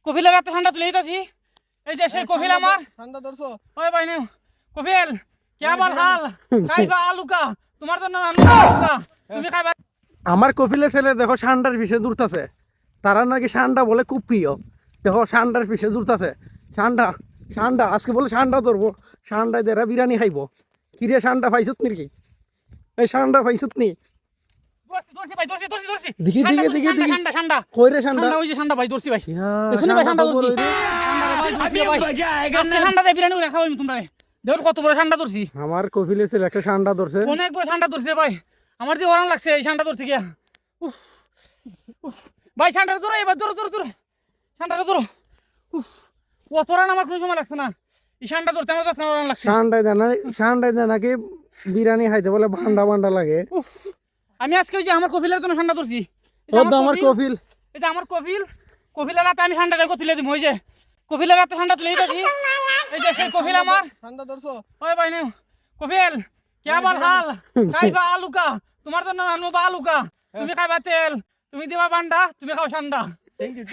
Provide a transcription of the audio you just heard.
কফিলের রাতে ঠান্ডা তুলে দিতেছি। এই যে সেই কফিল আমার ঠান্ডা ধরছো ওই ভাই নেও কফিল কে বল হাল খাইবা আলুকা তোমার জন্য আলুকা তুমি খাইবা। আমার কফিলের ছেলে দেখো ঠান্ডার পিছে দূরতাছে, তারা নাকি ঠান্ডা বলে খুব প্রিয়। দেখো ঠান্ডার পিছে দূরতাছে, ঠান্ডা ঠান্ডা আজকে বলে ঠান্ডা ধরবো, ঠান্ডায় দেরা বিরিয়ানি খাইবো। কিরে ঠান্ডা পাইছত নাকি? এই ঠান্ডা পাইছত নি? ধরছি ভাই ধরছি ধরছি ধরছি দেখি দেখি দেখি দেখি ঠান্ডা ঠান্ডা কই রে ঠান্ডা? ঠান্ডা ওই যে ঠান্ডা ভাই ধরছি ভাই ইয়া, শুনি ভাই ঠান্ডা তো ধরছি বড় রে। ঠান্ডা দেয় বিরিয়ানি করে খাওয়াই তোমরা দেখো কত বড় ঠান্ডা ধরছি। আমার কফিলের ছেলে একটা ঠান্ডা ধরছে। অনেক বড় ঠান্ডা ধরছে ভাই, আমার যে ওরান লাগছে এই ঠান্ডা ধরছে গিয়া। উফ, উফ, ভাই ঠান্ডাটা ধরো এবার ধরো ধরো ধরো ঠান্ডাটা ধরো। উফ, অত রান আমার কোনো সময় লাগছে না, এই ঠান্ডা ধরতে আমার যত ওরান লাগছে। ঠান্ডায় দেয় নাকি বিরিয়ানি খাইতে বলে ভান্ডা ভান্ডা লাগে। উফ, আমি আজকে ওই যে আমার কফিলের জন্য ঠান্ডা ধরছি। এই যে ওর তো আমার কফিল এই যে আমার কফিলের রাতে আমি ঠান্ডাটা তুলে দিব। ওই যে কফিলের রাতে ঠান্ডা তুলে দিতেছি। এই যে সেই কফিল আমার ঠান্ডা ধরছো ওই ভাই নেও কফিল কে বল হাল খাইবা আলুকা তোমার জন্য আনবো বা আলুকা তুমি খাইবা তেল, তুমি দিবা বান্ডা, তুমি খাও ঠান্ডা। Thank you